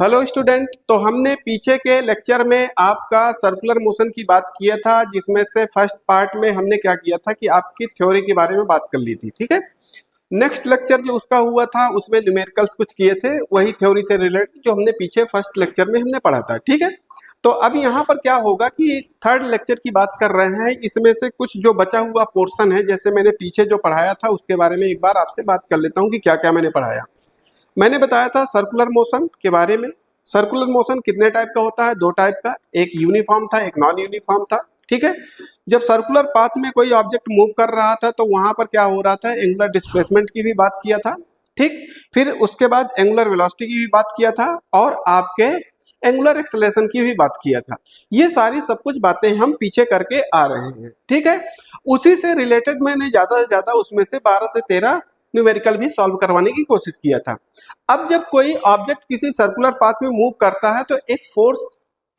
Hello student, तो हमने पीछे के लेक्चर में आपका सर्कुलर मोशन की बात किया था, जिसमें से फर्स्ट पार्ट में हमने क्या किया था कि आपकी थ्योरी के बारे में बात कर ली थी। ठीक है, नेक्स्ट लेक्चर जो उसका हुआ था उसमें न्यूमेरिकल्स कुछ किए थे, वही थ्योरी से रिलेटेड जो हमने पीछे फर्स्ट लेक्चर में हमने पढ़ा था। ठीक है, तो अब यहाँ पर क्या होगा कि थर्ड लेक्चर की बात कर रहे हैं, इसमें से कुछ जो बचा हुआ पोर्शन है, जैसे मैंने पीछे जो पढ़ाया था उसके बारे में एक बार आपसे बात कर लेता हूँ कि क्या क्या मैंने पढ़ाया। मैंने बताया था सर्कुलर मोशन के बारे में। सर्कुलर मोशन कितने टाइप का होता है? दो टाइप का, एक यूनिफॉर्म था, एक नॉन यूनिफॉर्म था। ठीक है, जब सर्कुलर पाथ में कोई ऑब्जेक्ट मूव कर रहा था तो वहां पर क्या हो रहा था, एंगुलर डिस्प्लेसमेंट की भी बात किया था। ठीक, फिर उसके बाद एंगुलर वेलोसिटी की भी बात किया था और आपके एंगुलर एक्सेलरेशन की भी बात किया था। ये सारी सब कुछ बातें हम पीछे करके आ रहे हैं। ठीक है, उसी से रिलेटेड मैंने ज्यादा से ज्यादा उसमें से 12 से 13 न्यूमेरिकल भी सॉल्व करवाने की कोशिश किया था। अब जब कोई ऑब्जेक्ट किसी सर्कुलर पाथ में मूव करता है तो एक फोर्स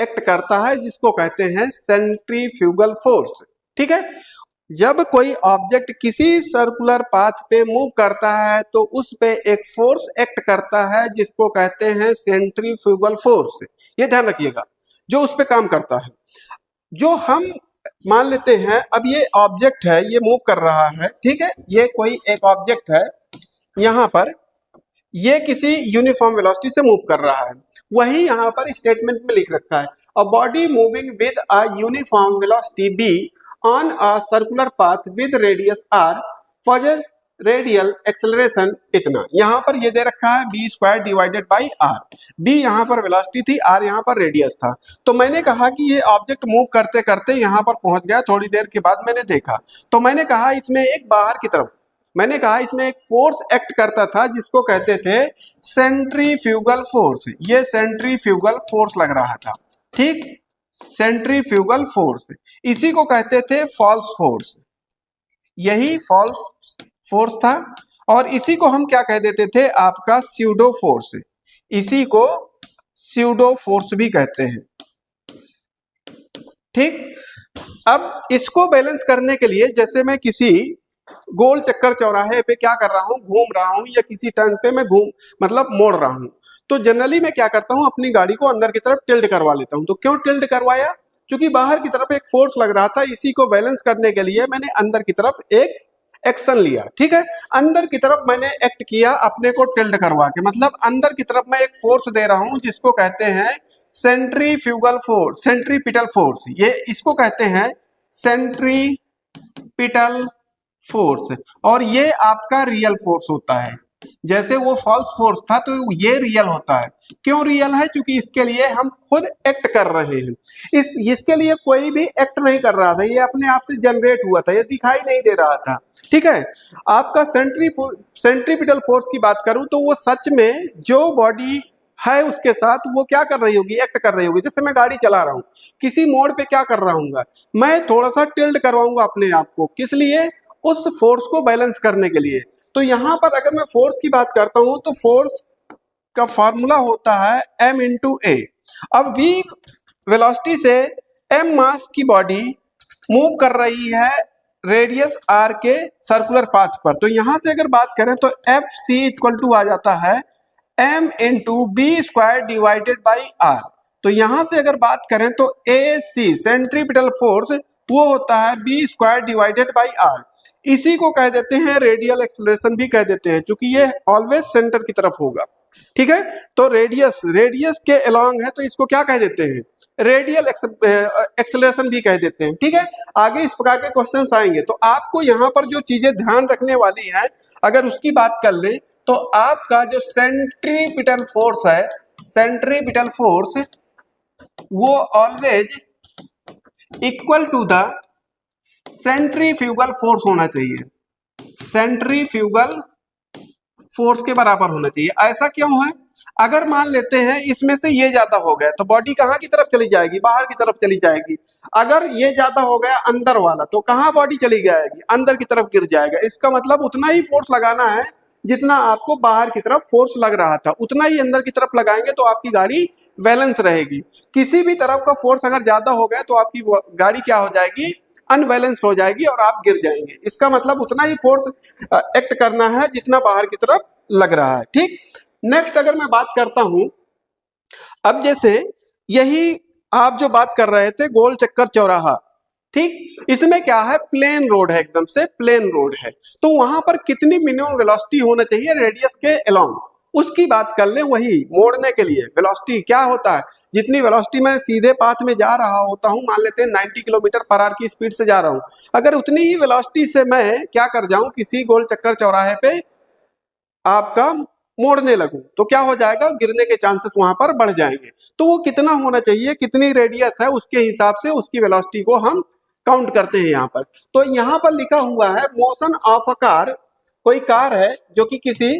एक्ट करता है जिसको कहते हैं सेंट्रीफ्यूगल फोर्स। ठीक है, जब कोई ऑब्जेक्ट किसी सर्कुलर पाथ पे मूव करता है तो उस पे एक फोर्स एक्ट करता है जिसको कहते हैं सेंट्रीफ्यूगल फोर्स। ये ध्यान रखिएगा, जो उस पे काम करता है। जो हम मान लेते हैं, अब ये ऑब्जेक्ट है, ये मूव कर रहा है। ठीक है, ये कोई एक ऑब्जेक्ट है, यहाँ पर ये किसी यूनिफॉर्म वेलोसिटी से मूव कर रहा है। वही यहाँ पर स्टेटमेंट में लिख रखा है, a body moving with a uniform velocity v on a circular path with radius r possesses radial acceleration इतना। यहाँ पर ये दे रखा है v square divided by r. V यहाँ पर वेलोसिटी थी, आर यहाँ पर रेडियस था। तो मैंने कहा कि ये ऑब्जेक्ट मूव करते करते यहाँ पर पहुंच गया। थोड़ी देर के बाद मैंने देखा तो मैंने कहा इसमें एक बाहर की तरफ, मैंने कहा इसमें एक फोर्स एक्ट करता था जिसको कहते थे सेंट्रीफ्यूगल फोर्स। ये सेंट्रीफ्यूगल फोर्स लग रहा था। ठीक, सेंट्रीफ्यूगल फोर्स, इसी को कहते थे फॉल्स फोर्स। यही फॉल्स फोर्स था और इसी को हम क्या कह देते थे, आपका स्यूडो फोर्स। इसी को स्यूडो फोर्स भी कहते हैं। ठीक, अब इसको बैलेंस करने के लिए, जैसे मैं किसी गोल चक्कर चौराहे पे क्या कर रहा हूं, घूम रहा हूं, या किसी टर्न पे मैं मतलब मोड़ रहा हूं, तो जनरली मैं क्या करता हूं, अपनी गाड़ी को अंदर की तरफ टिल्ट करवा लेता हूं। तो क्यों टिल्ट करवाया? क्योंकि बाहर की तरफ एक फोर्स लग रहा था, इसी को बैलेंस करने के लिए मैंने अंदर की तरफ एक एक्शन लिया। ठीक है, अंदर की तरफ मैंने एक्ट किया अपने को टिल्ट करवा के, मतलब अंदर की तरफ मैं एक फोर्स दे रहा हूं जिसको कहते हैं सेंट्रीफ्यूगल फोर्स, सेंट्रीपिटल फोर्स। ये इसको कहते हैं सेंट्रीपिटल फोर्स, और ये आपका रियल फोर्स होता है। जैसे वो फॉल्स फोर्स था तो ये रियल होता है। क्यों रियल है? क्योंकि इसके लिए हम खुद एक्ट कर रहे हैं। इसके लिए कोई भी एक्ट नहीं कर रहा था, ये अपने आप से जनरेट हुआ था, ये दिखाई नहीं दे रहा था। ठीक है, आपका सेंट्रीपिटल फोर्स की बात करूं तो वो सच में जो बॉडी है उसके साथ वो क्या कर रही होगी, एक्ट कर रही होगी। जैसे मैं गाड़ी चला रहा हूं, किसी मोड़ पे क्या कर रहा हूँ, मैं थोड़ा सा टिल्ट करवाऊंगा अपने आप को, किस लिए? उस फोर्स को बैलेंस करने के लिए। तो यहां पर अगर मैं फोर्स की बात करता हूं तो फोर्स का फॉर्मूला होता है m इंटू ए। अब v वेलोसिटी से m मास की बॉडी मूव कर रही है रेडियस r के सर्कुलर पाथ पर। तो यहां से अगर बात करें तो एफ सी इक्वल टू आ जाता है m into v square divided by r. तो यहां से अगर बात करें तो ए सी सेंट्रीपिटल फोर्स वो होता है v square divided by r. इसी को कह देते हैं रेडियल एक्सेलरेशन भी कह देते हैं, क्योंकि ये ऑलवेज सेंटर की तरफ होगा। ठीक है, तो रेडियस के अलोंग है तो इसको क्या कह देते हैं, रेडियल एक्सेलरेशन भी कह देते हैं। ठीक है, आगे इस प्रकार के क्वेश्चंस आएंगे। तो आपको यहाँ पर जो चीजें ध्यान रखने वाली है, अगर उसकी बात कर ले तो आपका जो सेंट्रीपिटल फोर्स है, सेंट्रीपिटल फोर्स वो always equal to the centrifugal force होना चाहिए, सेंट्रीफ्यूगल फोर्स के बराबर होना चाहिए। ऐसा क्यों है? अगर मान लेते हैं इसमें से ये ज्यादा हो गया तो बॉडी कहाँ की तरफ चली जाएगी, बाहर की तरफ चली जाएगी। अगर ये ज्यादा हो गया अंदर वाला तो कहाँ बॉडी चली जाएगी, अंदर की तरफ गिर जाएगा। इसका मतलब उतना ही फोर्स लगाना है जितना आपको बाहर की तरफ फोर्स लग रहा था, उतना ही अंदर की तरफ लगाएंगे तो आपकी गाड़ी बैलेंस रहेगी। किसी भी तरफ का फोर्स अगर ज्यादा हो गया तो आपकी गाड़ी क्या हो जाएगी, अनबैलेंस्ड हो जाएगी और आप गिर जाएंगे। इसका मतलब उतना ही फोर्स एक्ट करना है जितना बाहर की तरफ लग रहा है। ठीक, नेक्स्ट अगर मैं बात करता हूं अब जैसे यही आप जो बात कर रहे थे गोल चक्कर चौराहा, ठीक, इसमें क्या है, प्लेन रोड है, एकदम से प्लेन रोड है, तो वहां पर कितनी मिनिमम वेलोसिटी होना चाहिए रेडियस के अलोंग, उसकी बात कर ले। वही मोड़ने के लिए वेलोसिटी क्या होता है, जितनी वेलोसिटी मैं सीधे पाथ में जा रहा होता हूं, मान लेते हैं 90 किलोमीटर पर आवर की स्पीड से जा रहा हूं, अगर उतनी ही वेलोसिटी से मैं क्या कर जाऊं, किसी गोल चक्कर चौराहे पे आपका मोड़ने लगूं, तो क्या हो जाएगा, गिरने के चांसेस वहां पर बढ़ जाएंगे। तो वो कितना होना चाहिए, कितनी रेडियस है, उसके हिसाब से उसकी वेलोसिटी को हम काउंट करते हैं यहाँ पर। तो यहाँ पर लिखा हुआ है मोशन ऑफ अ कार, कोई कार है जो कि किसी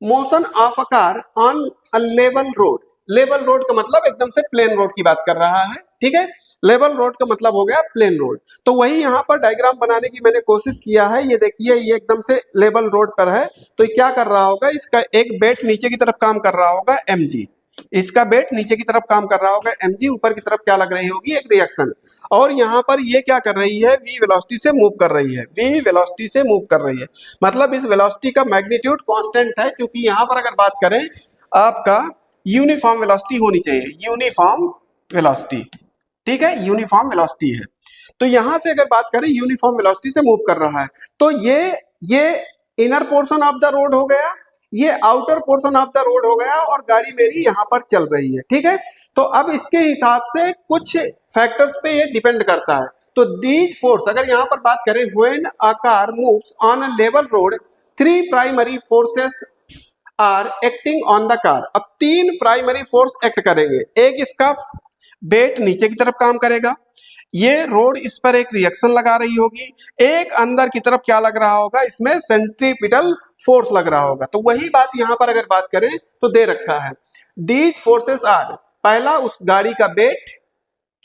motion of a car on a level road, level road का मतलब एकदम से प्लेन रोड की बात कर रहा है, ठीक है, लेवल रोड का मतलब हो गया प्लेन रोड। तो वही यहाँ पर डायग्राम बनाने की मैंने कोशिश किया है, ये देखिए ये एकदम से लेवल रोड पर है, तो ये क्या कर रहा होगा, इसका एक बेट नीचे की तरफ काम कर रहा होगा mg, इसका बेट नीचे की तरफ काम कर रहा होगा mg, ऊपर की तरफ क्या लग रही होगी, एक रिएक्शन, और यहाँ पर ये क्या कर रही है, v वेलोसिटी से मूव कर रही है, v वेलोसिटी से मूव कर रही है, मतलब इस वेलोसिटी का मैग्नीट्यूड कांस्टेंट है, क्योंकि यहाँ पर अगर बात करें आपका यूनिफॉर्म वेलोसिटी होनी चाहिए, यूनिफॉर्म वेलोसिटी, ठीक है, यूनिफॉर्म वेलोसिटी है। तो यहां से अगर बात करें यूनिफॉर्म वेलोसिटी से मूव कर रहा है, तो ये inner portion of the road हो गया, ये outer portion of the road हो गया, और गाड़ी मेरी यहाँ पर चल रही है, ठीक है। तो अब इसके हिसाब से कुछ फैक्टर्स पे ये डिपेंड करता है। तो दीज फोर्स, अगर यहाँ पर बात करें when a car moves on a level road, 3 primary forces are acting on the car. अब 3 प्राइमरी फोर्स एक्ट करेंगे, एक इसका बेट नीचे की तरफ काम करेगा, ये रोड इस पर एक रिएक्शन लगा रही होगी, एक अंदर की तरफ क्या लग रहा होगा, इसमें सेंट्रीपिटल फोर्स लग रहा होगा। तो वही बात यहां पर अगर बात करें तो दे रखा है, दीज फोर्सेस आर, पहला उस गाड़ी का बेट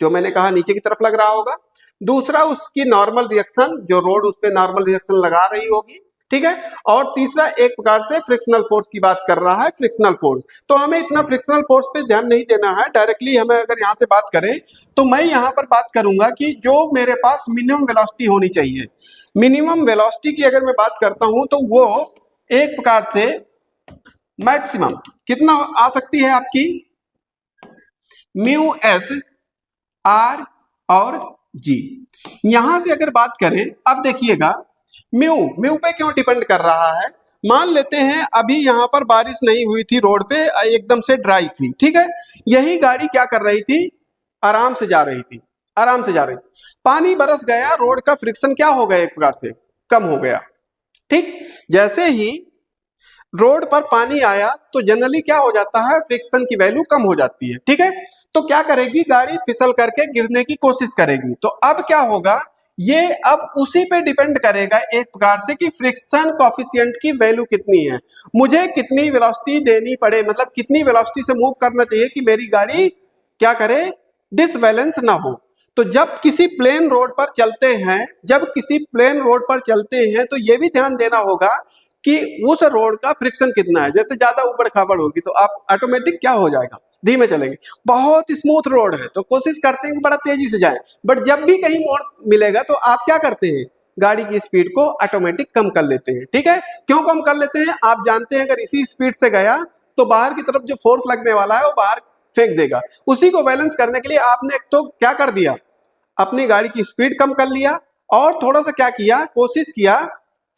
जो मैंने कहा नीचे की तरफ लग रहा होगा, दूसरा उसकी नॉर्मल रिएक्शन, जो रोड उस पर नॉर्मल रिएक्शन लगा रही होगी, ठीक है, और तीसरा एक प्रकार से फ्रिक्शनल फोर्स की बात कर रहा है, फ्रिक्शनल फोर्स। तो हमें इतना फ्रिक्शनल फोर्स पे ध्यान नहीं देना है, डायरेक्टली हमें अगर यहाँ से बात करें तो मैं यहाँ पर बात करूंगा कि जो मेरे पास मिनिमम वेलोसिटी होनी चाहिए, मिनिमम वेलोसिटी की अगर मैं बात करता हूं तो वो एक प्रकार से मैक्सिमम कितना आ सकती है आपकी, म्यू एस आर और जी। यहां से अगर बात करें, अब देखिएगा म्यू म्यू पे क्यों डिपेंड कर रहा है, मान लेते हैं अभी यहां पर बारिश नहीं हुई थी, रोड पे एकदम से ड्राई थी, ठीक है, यही गाड़ी क्या कर रही थी, आराम से जा रही थी, आराम से जा रही थी, पानी बरस गया, रोड का फ्रिक्शन क्या हो गया, एक प्रकार से कम हो गया, ठीक। जैसे ही रोड पर पानी आया तो जनरली क्या हो जाता है, फ्रिक्शन की वैल्यू कम हो जाती है, ठीक है, तो क्या करेगी गाड़ी, फिसल करके गिरने की कोशिश करेगी। तो अब क्या होगा, ये अब उसी पे डिपेंड करेगा एक प्रकार से कि फ्रिक्शन कॉफिशिएंट की वैल्यू कितनी है, मुझे कितनी वेलोसिटी देनी पड़े, मतलब कितनी वेलोसिटी से मूव करना चाहिए कि मेरी गाड़ी क्या करे, डिसबैलेंस ना हो। तो जब किसी प्लेन रोड पर चलते हैं, जब किसी प्लेन रोड पर चलते हैं तो ये भी ध्यान देना होगा कि उस रोड का फ्रिक्शन कितना है। जैसे ज्यादा ऊबड़ खाबड़ होगी तो आप ऑटोमेटिक क्या हो जाएगा, धीमे चलेंगे। बहुत स्मूथ रोड है तो कोशिश करते हैं कि बड़ा तेजी से जाएं, बट जब भी कहीं मोड़ मिलेगा तो आप क्या करते हैं, गाड़ी की स्पीड को ऑटोमेटिक कम कर लेते हैं, ठीक है। क्यों कम कर लेते हैं, आप जानते हैं अगर इसी स्पीड से गया तो बाहर की तरफ जो फोर्स लगने वाला है वो बाहर फेंक देगा। उसी को बैलेंस करने के लिए आपने एक तो क्या कर दिया, अपनी गाड़ी की स्पीड कम कर लिया और थोड़ा सा क्या किया, कोशिश किया,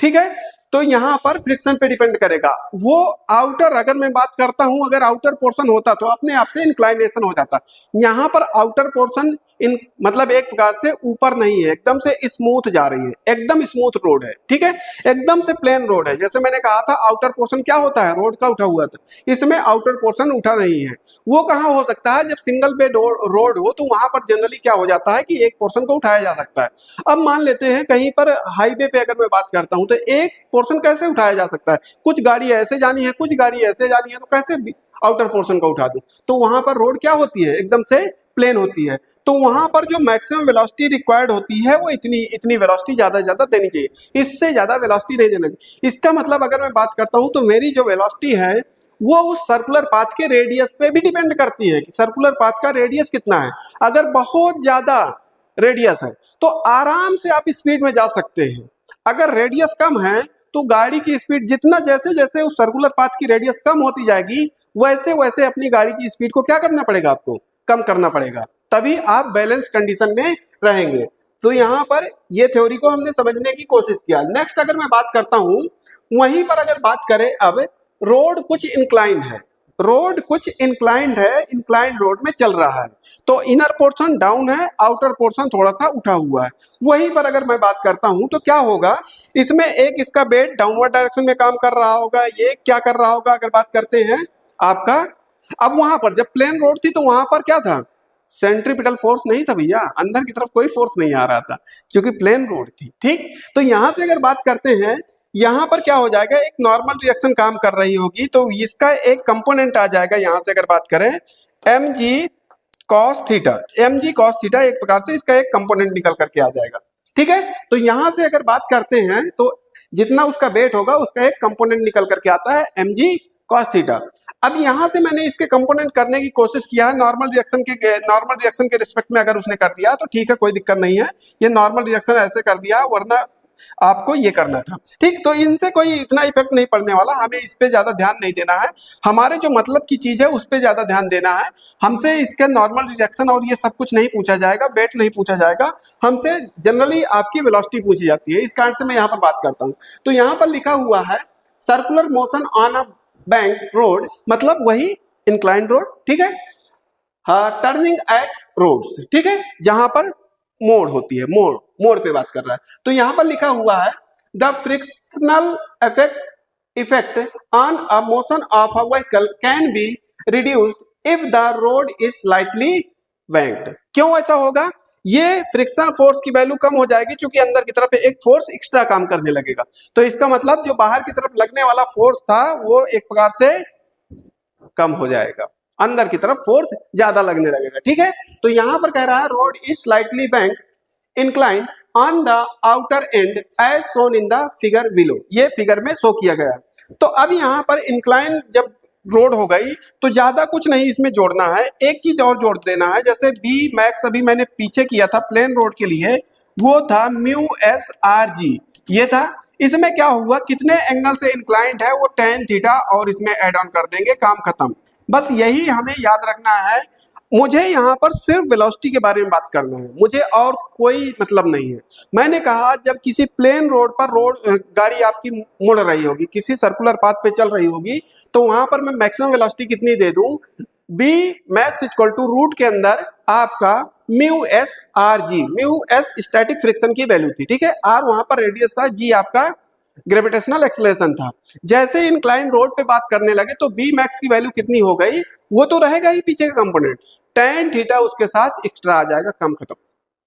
ठीक है। तो यहाँ पर फ्रिक्शन पे डिपेंड करेगा। वो आउटर, अगर मैं बात करता हूं, अगर आउटर पोर्शन होता तो अपने आप से इंक्लाइनेशन हो जाता। यहाँ पर आउटर पोर्शन इन मतलब एक प्रकार से ऊपर नहीं है, एकदम से स्मूथ जा रही है, एकदम स्मूथ रोड है, ठीक है, एकदम से प्लेन रोड है। जैसे मैंने कहा था आउटर पोर्शन क्या होता है, रोड का उठा हुआ था, इसमें आउटर पोर्शन उठा नहीं है। वो कहाँ हो सकता है, जब सिंगल बेड रोड हो तो वहां पर जनरली क्या हो जाता है कि एक पोर्शन को उठाया जा सकता है। अब मान लेते हैं कहीं पर हाईवे पे अगर मैं बात करता हूं तो एक पोर्शन कैसे उठाया जा सकता है, कुछ गाड़ी ऐसे जानी है, कुछ गाड़ी ऐसे जानी है, तो कैसे आउटर पोर्शन को उठा दूं। तो वहां पर रोड क्या होती है, एकदम से प्लेन होती है, तो वहां पर जो मैक्सिमम वेलोसिटी रिक्वायर्ड होती है वो इतनी वेलोसिटी ज्यादा देनी चाहिए, इससे ज्यादा वेलोसिटी नहीं देना चाहिए। इसका मतलब अगर मैं बात करता हूं तो मेरी जो वेलोसिटी है वो उस सर्कुलर पाथ के रेडियस पे भी डिपेंड करती है कि सर्कुलर पाथ का रेडियस कितना है। अगर बहुत ज्यादा रेडियस है तो आराम से आप स्पीड में जा सकते हैं, अगर रेडियस कम है तो गाड़ी की स्पीड जितना जैसे जैसे उस सर्कुलर पाथ की रेडियस कम होती जाएगी वैसे वैसे अपनी गाड़ी की स्पीड को क्या करना पड़ेगा, आपको कम करना पड़ेगा, तभी आप बैलेंस कंडीशन में रहेंगे। तो यहाँ पर ये थ्योरी को हमने समझने की कोशिश किया। नेक्स्ट अगर मैं बात करता हूं, वहीं पर अगर बात करें अब, रोड कुछ इंक्लाइंड है, रोड कुछ इंक्लाइंड है, इंक्लाइंड रोड में चल रहा है, तो इनर पोर्शन डाउन है, आउटर पोर्शन थोड़ा सा उठा हुआ है। वहीं पर अगर मैं बात करता हूं तो क्या होगा, इसमें एक इसका वेट डाउनवर्ड डायरेक्शन में काम कर रहा होगा, ये क्या कर रहा होगा अगर बात करते हैं आपका। अब वहां पर जब प्लेन रोड थी तो वहां पर क्या था, सेंट्रीपिटल फोर्स नहीं था भैया, अंदर की तरफ कोई फोर्स नहीं आ रहा था क्योंकि प्लेन रोड थी, ठीक। तो यहां से अगर बात करते हैं, यहां पर क्या हो जाएगा, एक नॉर्मल रिएक्शन काम कर रही होगी, तो इसका एक कंपोनेंट आ जाएगा, यहां से अगर बात करें mg cos theta, mg cos theta एक प्रकार से इसका एक कंपोनेंट निकल करके आ जाएगा, ठीक है। तो यहां से अगर बात करते हैं तो जितना उसका वेट होगा उसका एक कंपोनेंट निकल करके आता है mg cos थीटा। अब यहां से मैंने इसके कंपोनेंट करने की कोशिश किया है, नॉर्मल रिएक्शन के रिस्पेक्ट में अगर उसने कर दिया तो ठीक है, कोई दिक्कत नहीं है, ये नॉर्मल रिएक्शन ऐसे कर दिया, वरना आपको ये करना था, ठीक। तो इनसे कोई इतना इफेक्ट नहीं पड़ने वाला, हमें इस पे ज्यादा ध्यान नहीं देना है, हमारे जो मतलब की चीज है उस पे ज्यादा ध्यान देना है। हमसे इसके नॉर्मल रिएक्शन और ये सब कुछ नहीं पूछा जाएगा, वेट नहीं पूछा जाएगा, हमसे जनरली आपकी वेलोसिटी पूछी जाती है। इस कारण से मैं यहाँ पर बात करता हूँ। तो यहाँ पर लिखा हुआ है circular motion on a bank road, मतलब वही इंक्लाइंड रोड, ठीक है, टर्निंग एट रोड्स, ठीक है, जहां पर मोड़ होती है, मोड़ पे बात कर रहा है। तो यहां पर लिखा हुआ है the frictional effect on a motion of a vehicle can be reduced if the road is slightly banked. क्यों ऐसा होगा, ये फ्रिक्शन फोर्स की वैल्यू कम हो जाएगी क्योंकि अंदर की तरफ एक फोर्स एक्स्ट्रा काम करने लगेगा। तो इसका मतलब जो बाहर की तरफ लगने वाला फोर्स था वो एक प्रकार से कम हो जाएगा, अंदर की तरफ फोर्स ज्यादा लगने लगेगा, ठीक है। तो यहां पर कह रहा है road is slightly bank inclined on the outer end edge shown in the figure below, ये फिगर में शो किया गया। तो अब यहां पर इंक्लाइन जब रोड हो गई तो ज्यादा कुछ नहीं इसमें जोड़ना है, एक चीज और जोड़ देना है, जैसे बी मैक्स अभी मैंने पीछे किया था प्लेन रोड के लिए, वो था म्यू एस आर जी, ये था। इसमें क्या हुआ, कितने एंगल से इंक्लाइंड है वो tan थीटा, और इसमें ऐड ऑन कर देंगे, काम खत्म। बस यही हमें याद रखना है। मुझे यहाँ पर सिर्फ वेलोसिटी के बारे में बात करना है, मुझे और कोई मतलब नहीं है। मैंने कहा जब किसी प्लेन रोड पर गाड़ी आपकी मुड़ रही होगी, किसी सर्कुलर पाथ पे चल रही होगी, तो वहां पर मैं मैक्सिमम वेलोसिटी कितनी दे दूं, v max equal to root के अंदर आपका mu s r g, mu s static friction की वैल्यू थी, ठीक है, आर वहां पर रेडियस था, जी आपका ग्रेविटेशनल एक्सेलरेशन था। जैसे इंक्लाइन रोड पे बात करने लगे तो बी मैक्स की वैल्यू कितनी हो गई, वो तो रहेगा ही पीछे का कंपोनेंट, tan थीटा उसके साथ एक्स्ट्रा आ जाएगा, कम खत्म,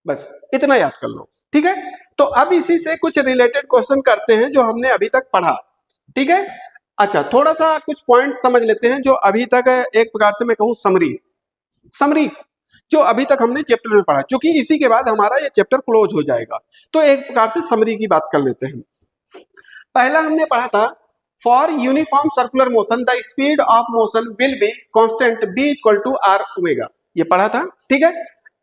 बस इतना याद कर लो, ठीक है। तो अब इसी से कुछ रिलेटेड क्वेश्चन करते हैं जो हमने अभी तक पढ़ा, ठीक है। अच्छा, थोड़ा सा कुछ पॉइंट समझ लेते हैं जो अभी तक एक प्रकार से मैं कहूँ समरी जो अभी तक हमने चैप्टर में पढ़ा, क्योंकि इसी के बाद हमारा ये चैप्टर क्लोज हो जाएगा, तो एक प्रकार से समरी की बात कर लेते हैं। पहला हमने पढ़ा था for uniform circular motion the speed of motion will be constant b equal to r omega, ये पढ़ा था, ठीक है,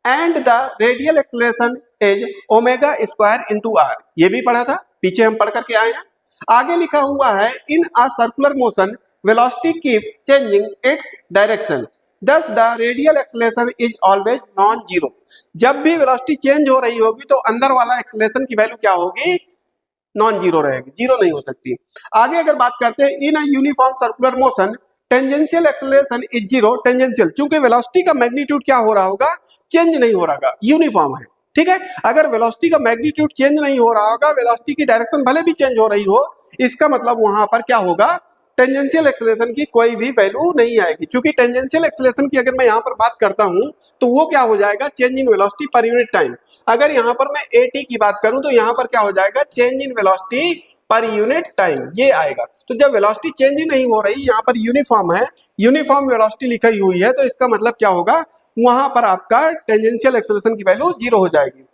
and the radial acceleration is omega square into r, ये भी पढ़ा था, पीछे हम पढ़ करके आए हैं। आगे लिखा हुआ है in a circular motion velocity keeps changing its direction thus the radial acceleration is always non zero. जब भी वेलोसिटी चेंज हो रही होगी तो अंदर वाला एक्सेलरेशन की वैल्यू क्या होगी, नॉन जीरो रहेगी, जीरो नहीं हो सकती। आगे अगर बात करते हैं in a uniform circular motion tangential acceleration is zero, tangential क्योंकि वेलोसिटी का मैग्नीट्यूड क्या हो रहा होगा, चेंज नहीं हो रहा, यूनिफॉर्म है, ठीक है। अगर वेलोसिटी का मैग्नीट्यूड चेंज नहीं हो रहा होगा, वेलोसिटी की डायरेक्शन भले भी चेंज हो रही हो, इसका मतलब वहां पर क्या होगा, टेंजेंशियल एक्सेलरेशन की कोई भी वैल्यू नहीं आएगी, क्योंकि टेंजेंशियल एक्सेलरेशन की अगर मैं यहाँ पर बात करता हूँ तो वो क्या हो जाएगा, change in velocity per unit time. अगर यहाँ पर मैं at की बात करूं तो यहाँ पर क्या हो जाएगा, change in velocity per unit time, ये आएगा। तो जब वेलोसिटी चेंज ही नहीं हो रही, यहाँ पर यूनिफॉर्म है, यूनिफॉर्म वेलोसिटी लिखी हुई है, तो इसका मतलब क्या होगा, वहां पर आपका टेंजेंशियल एक्सेलरेशन की वैल्यू जीरो हो जाएगी।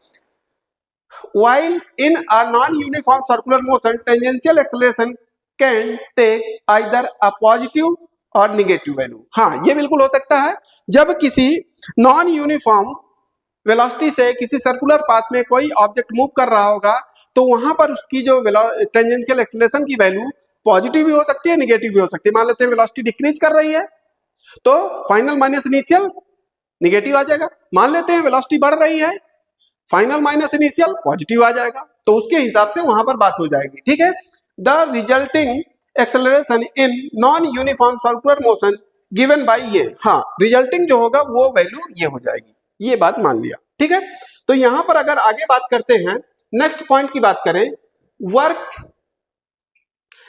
While in a non-uniform circular motion, tangential acceleration can take either a positive और निगेटिव वैल्यू। हाँ, ये बिल्कुल हो सकता है, जब किसी नॉन यूनिफॉर्म वेलोसिटी से किसी सर्कुलर पाथ में कोई ऑब्जेक्ट मूव कर रहा होगा तो वहां पर उसकी जो टेंजेंशियल एक्सेलरेशन की वैल्यू पॉजिटिव भी हो सकती है, निगेटिव भी हो सकती है। मान लेते हैं वेलोसिटी डिक्रीज कर रही है तो फाइनल माइनस इनिशियल निगेटिव आ जाएगा। मान लेते हैं वेलोसिटी बढ़ रही है, फाइनल माइनस इनिशियल पॉजिटिव आ जाएगा। तो उसके हिसाब से वहां पर बात हो जाएगी, ठीक है। The resulting acceleration in non uniform circular motion given by ये, हाँ रिजल्टिंग जो होगा वो वैल्यू ये हो जाएगी, ये बात मान लिया, ठीक है। तो यहां पर अगर आगे बात करते हैं, नेक्स्ट पॉइंट की बात करें, work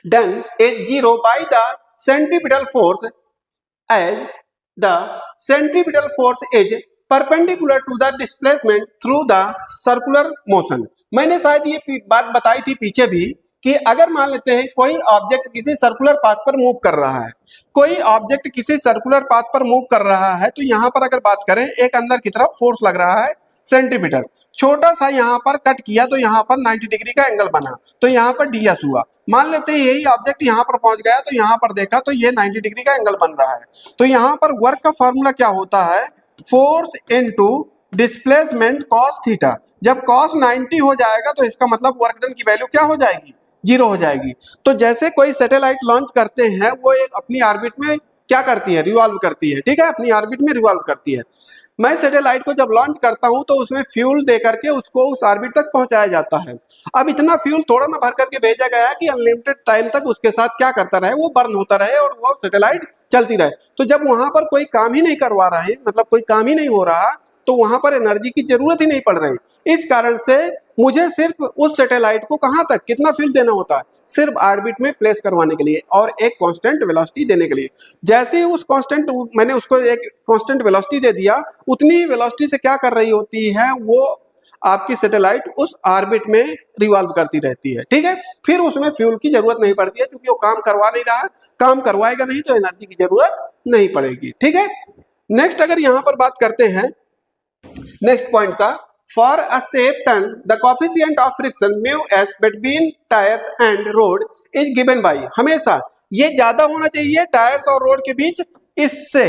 done is zero by the centripetal force as the centripetal force is perpendicular to the displacement through the circular motion। मैंने शायद ये बात बताई थी पीछे भी कि अगर मान लेते हैं कोई ऑब्जेक्ट किसी सर्कुलर पाथ पर मूव कर रहा है, कोई ऑब्जेक्ट किसी सर्कुलर पाथ पर मूव कर रहा है, तो यहां पर अगर बात करें एक अंदर की तरफ फोर्स लग रहा है सेंट्रीपिटल, छोटा सा यहाँ पर कट किया तो यहाँ पर 90 डिग्री का एंगल बना, तो यहाँ पर ds हुआ। मान लेते हैं यही ऑब्जेक्ट यहाँ पर पहुंच गया तो यहाँ पर देखा तो ये 90 डिग्री का एंगल बन रहा है। तो यहाँ पर वर्क का फॉर्मूला क्या होता है, force into displacement cos theta. जब cos 90 हो जाएगा तो इसका मतलब वर्क डन की वैल्यू क्या हो जाएगी, जीरो हो जाएगी। तो जैसे कोई सैटेलाइट लॉन्च करते हैं वो एक अपनी ऑर्बिट में क्या करती है, रिवॉल्व करती है, ठीक है, अपनी ऑर्बिट में रिवॉल्व करती है। मैं सैटेलाइट को जब लॉन्च करता हूं तो उसमें फ्यूल दे करके उसको उस ऑर्बिट तक पहुंचाया जाता है। अब इतना फ्यूल थोड़ा ना भर करके भेजा गया है कि अनलिमिटेड टाइम तक उसके साथ क्या करता रहे, वो बर्न होता रहे और वो सैटेलाइट चलती रहे। तो जब वहां पर कोई काम ही नहीं करवा रहा है, मतलब कोई काम ही नहीं हो रहा, तो वहां पर एनर्जी की जरूरत ही नहीं पड़ रही। इस कारण से मुझे सिर्फ उस सैटेलाइट को कहां तक कितना फ्यूल देना होता है, सिर्फ ऑर्बिट में प्लेस करवाने के लिए और एक कांस्टेंट वेलोसिटी देने के लिए। जैसे ही उस कांस्टेंट मैंने उसको एक कांस्टेंट वेलोसिटी दे दिया, उतनी वेलोसिटी से क्या कर रही होती है, वो आपकी सैटेलाइट उस ऑर्बिट में रिवॉल्व करती रहती है, ठीक है। फिर उसमें फ्यूल की जरूरत नहीं पड़ती है क्योंकि वो काम करवा नहीं रहा, काम करवाएगा नहीं तो एनर्जी की जरूरत नहीं पड़ेगी, ठीक है। नेक्स्ट अगर यहां पर बात करते हैं नेक्स्ट पॉइंट का, for a safe turn the coefficient of friction mu S between tyres and road is given by, हमेशा ये ज्यादा होना चाहिए टायर्स और रोड के बीच, इससे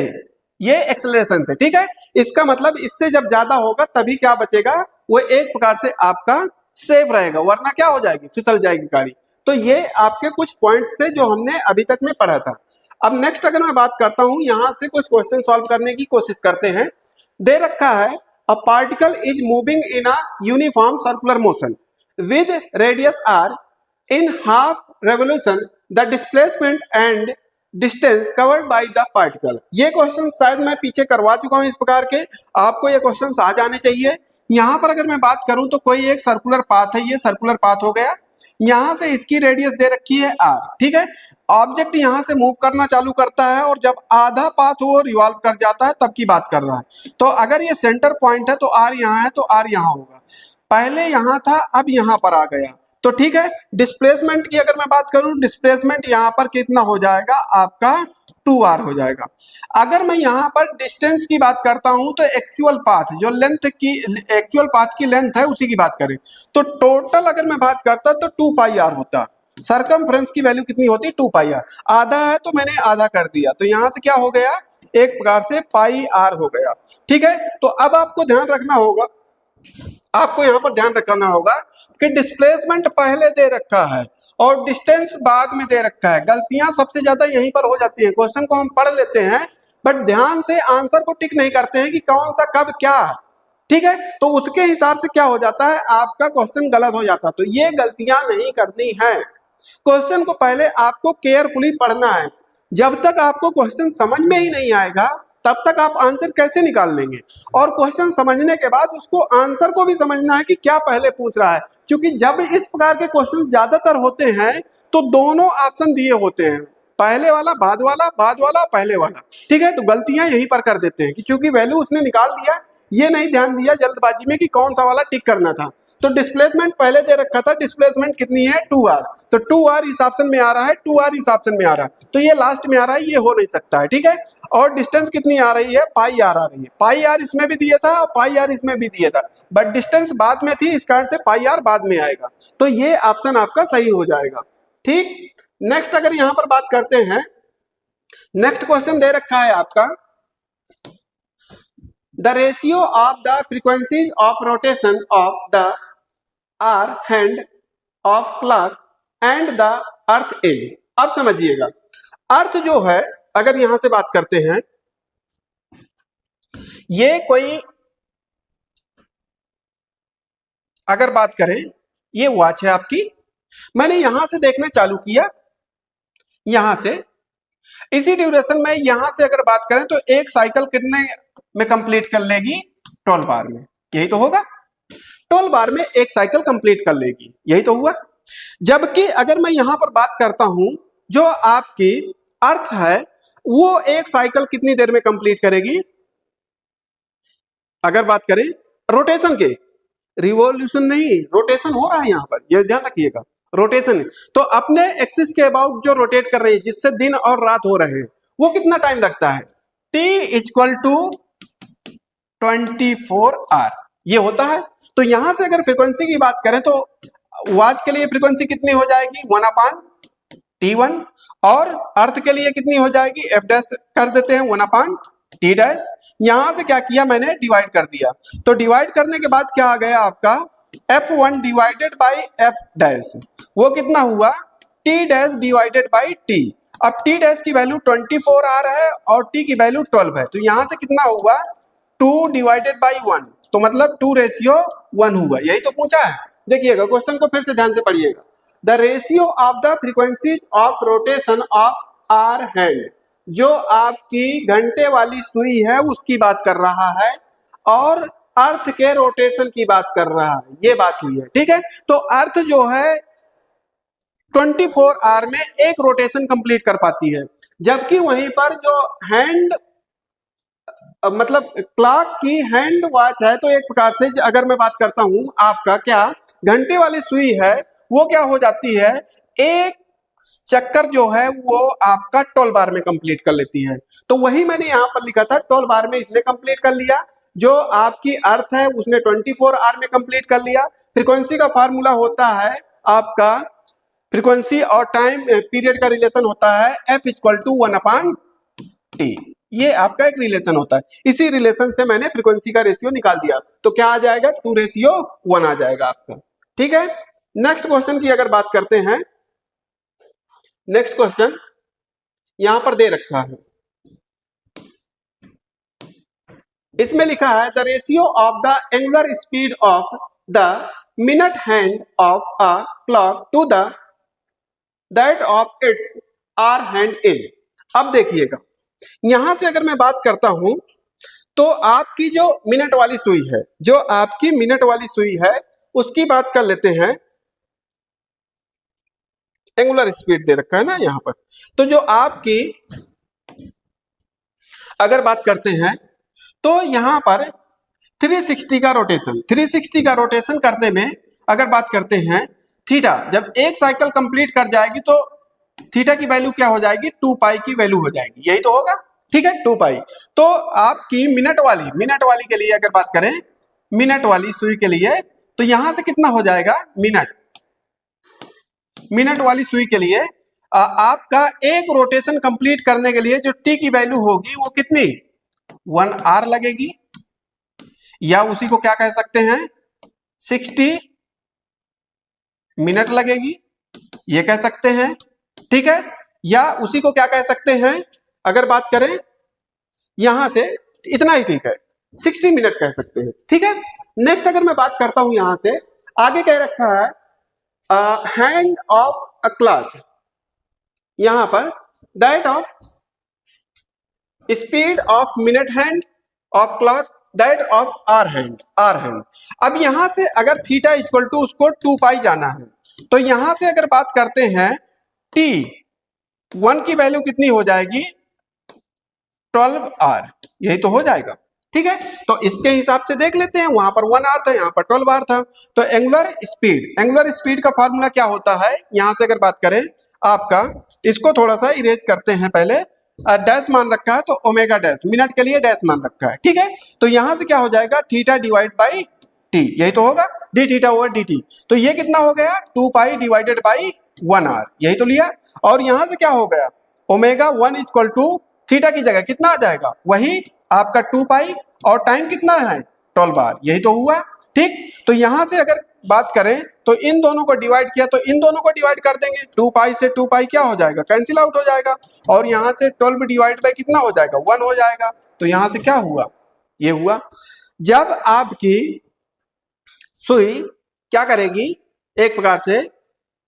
ये एक्सेलरेशन से, ठीक है। इसका मतलब इससे जब ज्यादा होगा तभी क्या बचेगा, वो एक प्रकार से आपका सेफ रहेगा, वरना क्या हो जाएगी, फिसल जाएगी गाड़ी। तो ये आपके कुछ पॉइंट्स थे जो हमने अभी तक में पढ़ा था। अब नेक्स्ट अगर मैं बात करता हूं, यहां से कुछ क्वेश्चन सॉल्व करने की कोशिश करते हैं। दे रखा है a particle is moving in a uniform circular motion with radius r in half revolution, the displacement and distance covered by the particle। ये क्वेश्चन शायद मैं पीछे करवा चुका हूं इस प्रकार के, आपको ये क्वेश्चन आ जाने चाहिए। यहां पर अगर मैं बात करूं तो कोई एक सर्कुलर पाथ है, ये सर्कुलर पाथ हो गया, यहां से इसकी रेडियस दे रखी है r, ठीक है। ऑब्जेक्ट यहां से मूव करना चालू करता है और जब आधा पाथ वो रिवॉल्व कर जाता है तब की बात कर रहा है। तो अगर ये सेंटर पॉइंट है तो r यहां है तो r यहां होगा, पहले यहां था अब यहां पर आ गया, तो ठीक है। डिस्प्लेसमेंट की अगर मैं बात करूं, डिस्प्लेसमेंट यहां पर कितना हो जाएगा, आपका 2r हो जाएगा। अगर मैं यहां पर डिस्टेंस की बात करता हूं तो एक्चुअल पाथ जो लेंथ की, एक्चुअल पाथ की लेंथ है उसी की बात करें तो टोटल अगर मैं बात करता तो 2 पाई r होता। सरकमफ्रेंस की वैल्यू कितनी होती, 2 पाई r, आधा है तो मैंने आधा कर दिया, तो यहां से क्या हो गया, एक प्रकार से पाई r हो गया, ठीक है। तो अब आपको ध्यान रखना होगा, आपको यहां पर ध्यान रखना होगा कि डिस्प्लेसमेंट पहले दे रखा है और डिस्टेंस बाद में दे रखा है। गलतियां सबसे ज्यादा यहीं पर हो जाती है। क्वेश्चन को हम पढ़ लेते हैं बट ध्यान से आंसर को टिक नहीं करते हैं कि कौन सा कब क्या है, ठीक है। तो उसके हिसाब से क्या हो जाता है, आपका क्वेश्चन गलत हो जाता है। तो ये गलतियां नहीं करनी है। क्वेश्चन को पहले आपको केयरफुली पढ़ना है। जब तक आपको क्वेश्चन समझ में ही नहीं आएगा तब तक आप आंसर कैसे निकाल लेंगे, और क्वेश्चन समझने के बाद उसको आंसर को भी समझना है कि क्या पहले पूछ रहा है, क्योंकि जब इस प्रकार के क्वेश्चन ज्यादातर होते हैं तो दोनों ऑप्शन दिए होते हैं, पहले वाला बाद वाला, बाद वाला पहले वाला, ठीक है। तो गलतियां यहीं पर कर देते हैं कि क्योंकि वैल्यू उसने निकाल दिया, ये नहीं ध्यान दिया जल्दबाजी में कि कौन सा वाला टिक करना था। तो डिस्प्लेसमेंट पहले दे रखा था, डिस्प्लेसमेंट कितनी है, 2r, तो 2r इस ऑप्शन में आ रहा है, 2r इस ऑप्शन में आ रहा है, तो ये लास्ट में आ रहा है, ये हो नहीं सकता है, ठीक है। और डिस्टेंस कितनी आ रही है, पाई r आ रही है, पाई r इसमें भी दिया था और पाई r इसमें भी दिया था, बट डिस्टेंस बाद में थी, इस कारण से पाई r बाद में आएगा, तो ये ऑप्शन आपका सही हो जाएगा, ठीक। नेक्स्ट अगर यहां पर बात करते हैं, नेक्स्ट क्वेश्चन दे रखा है आपका, the ratio of the frequencies of rotation of the r hand of clock and the earth edge. अब समझिएगा, अर्थ जो है अगर यहां से बात करते हैं, ये कोई अगर बात करें, ये वॉच है आपकी, मैंने यहां से देखना चालू किया, यहां से इसी ड्यूरेशन में यहां से अगर बात करें तो एक साइकिल कितने में कंप्लीट कर लेगी? 12 बार में। यही तो होगा, 12 बार में एक साइकिल कंप्लीट कर लेगी, यही तो हुआ। जबकि अगर मैं यहां पर बात करता हूं, जो आपकी अर्थ है वो एक साइकिल कितनी देर में कंप्लीट करेगी? अगर बात करें रोटेशन के, रिवॉल्यूशन नहीं, रोटेशन हो रहा है यहां पर, यह ध्यान रखिएगा, रोटेशन। तो अपने एक्सिस के अबाउट जो रोटेट कर रही है, जिससे दिन और रात हो रहे हैं, वो कितना टाइम लगता है? T इक्वल टू 24 आवर, ये होता है। तो यहां से अगर फ्रीक्वेंसी की बात करें तो वॉच के लिए फ्रीक्वेंसी कितनी हो जाएगी? 1/T1, और अर्थ के लिए कितनी हो जाएगी? F डैश कर देते हैं 1/T डैश। यहां से क्या किया मैंने? डिवाइड कर दिया। तो डिवाइड करने के बाद क्या आ गया आपका? F1 divided by F dash, वो कितना हुआ? T dash divided by T। अब T डैश की वैल्यू 24 आ रहा है और T की वैल्यू 12 है, तो यहां से कितना हुआ? 2 डिवाइडेड बाई 1, तो मतलब 2:1 हुआ। यही तो पूछा है। देखिएगा क्वेश्चन को फिर से ध्यान से पढ़िएगा। The ratio of the frequency of rotation of hour hand, जो आपकी घंटे वाली सुई है उसकी बात कर रहा है, और अर्थ के रोटेशन की बात कर रहा है, ये बात हुई है, ठीक है। तो अर्थ जो है 24 आवर में एक रोटेशन कंप्लीट कर पाती है, जबकि वहीं पर जो हैंड मतलब क्लॉक की हैंड वॉच है, तो एक प्रकार से अगर मैं बात करता हूं, आपका क्या घंटे वाली सुई है वो क्या हो जाती है? एक चक्कर जो है वो आपका 12 बार में कंप्लीट कर लेती है। तो वही मैंने यहां पर लिखा था, 12 बार में इसने कंप्लीट कर लिया। जो आपकी अर्थ है उसने 24 आवर में कंप्लीट कर लिया। फ्रीक्वेंसी का फार्मूला होता है आपका, फ्रीक्वेंसी और टाइम पीरियड का रिलेशन होता है F इक्वल टू 1/T। ये आपका एक रिलेशन होता है। इसी रिलेशन से मैंने फ्रीक्वेंसी का रेशियो निकाल दिया, तो क्या आ जाएगा? 2:1 आ जाएगा आपका, ठीक है। नेक्स्ट क्वेश्चन की अगर बात करते हैं, नेक्स्ट क्वेश्चन यहां पर दे रखा है, इसमें लिखा है the ratio of the angular speed of the minute hand of a clock to the that of its hour hand in. अब देखिएगा, यहां से अगर मैं बात करता हूं तो आपकी जो मिनट वाली सुई है, जो आपकी मिनट वाली सुई है उसकी बात कर लेते हैं। एंगुलर स्पीड दे रखा है ना यहां पर, तो जो आपकी अगर बात करते हैं तो यहां पर 360 का रोटेशन, 360 का रोटेशन करने में अगर बात करते हैं, थीटा जब एक साइकिल कंप्लीट कर जाएगी तो थीटा की वैल्यू क्या हो जाएगी? 2 पाई की वैल्यू हो जाएगी, यही तो होगा, ठीक है, 2 पाई। तो आपकी मिनट वाली के लिए अगर बात करें, मिनट वाली सुई के लिए, तो यहां से कितना हो जाएगा? मिनट वाली सुई के लिए आपका एक रोटेशन कंप्लीट करने के लिए जो टी की वैल्यू होगी वो कितनी? 1 आवर लगेगी, या उसी को क्या कह सकते हैं? 60 मिनट लगेगी, ये कह सकते हैं, ठीक है। या उसी को क्या कह सकते हैं? अगर बात करें यहां से, इतना ही ठीक है, 60 मिनट कह सकते हैं, ठीक है। नेक्स्ट अगर मैं बात करता हूं, यहां से आगे कह रखा है हैंड ऑफ अ क्लॉक, यहां पर that of speed of minute hand of clock that of hour hand. अब यहां से अगर थीटा इक्वल टू उसको 2 पाई जाना है, तो यहां से अगर बात करते हैं T1 की वैल्यू कितनी हो जाएगी? 12 आवर, यही तो हो जाएगा, ठीक है। तो इसके हिसाब से देख लेते हैं, वहां पर 1 आवर था, यहां पर 12 आवर था। तो एंगुलर स्पीड का फार्मूला क्या होता है? यहां से अगर बात करें आपका, इसको थोड़ा सा इरेज करते हैं, पहले डैश मान रखा है तो ओमेगा डैश, मिनट के लिए डैश मान रखा है, ठीक है। तो यहां से क्या हो जाएगा? थीटा डिवाइड बाई टी, यही तो होगा, D theta over D T. तो ये कितना हो गया? 2 पाई डिवाइडेड बाई 1 आवर, यही तो लिया। और यहां से क्या हो गया? ओमेगा 1 इक्वल टू थीटा की जगह कितना आ जाएगा? वही आपका 2 पाई, और टाइम कितना है? 12 बार, यही तो हुआ, ठीक। तो यहां से अगर बात करें तो इन दोनों को डिवाइड किया तो इन दोनों को डिवाइड कर देंगे, 2 पाई से 2 पाई क्या हो जाएगा, कैंसिल आउट हो जाएगा, और यहाँ से 12 डिवाइड बाई कितना हो जाएगा, 1 हो जाएगा। तो यहाँ से क्या हुआ, ये हुआ। जब आपकी सुई क्या करेगी, एक प्रकार से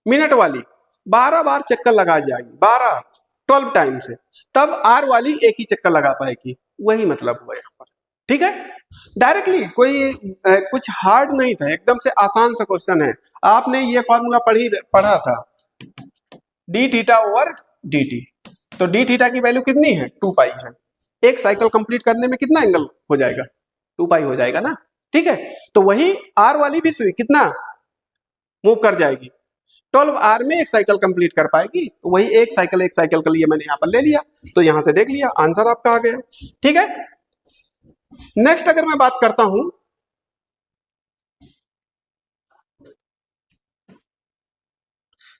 मिनट वाली 12 बार चक्कर लगा जाएगी, 12 टाइम से, तब आर वाली एक ही चक्कर लगा पाएगी। वही मतलब हुआ यहाँ पर, ठीक है। डायरेक्टली कोई कुछ हार्ड नहीं था, एकदम से आसान सा क्वेश्चन है। आपने ये फॉर्मूला पढ़ा था, D theta over D T. तो डी थीटा की वैल्यू कितनी है, 2 पाई है। एक साइकिल कंप्लीट करने में कितना एंगल हो जाएगा, 2 पाई हो जाएगा ना, ठीक है। तो वही आर वाली भी सुई कितना मूव कर जाएगी, 12 आर में एक साइकिल कंप्लीट कर पाएगी। तो वही एक साइकिल के लिए मैंने यहाँ पर ले लिया, तो यहां से देख लिया आंसर आपका आ गया, ठीक है। नेक्स्ट अगर मैं बात करता हूं,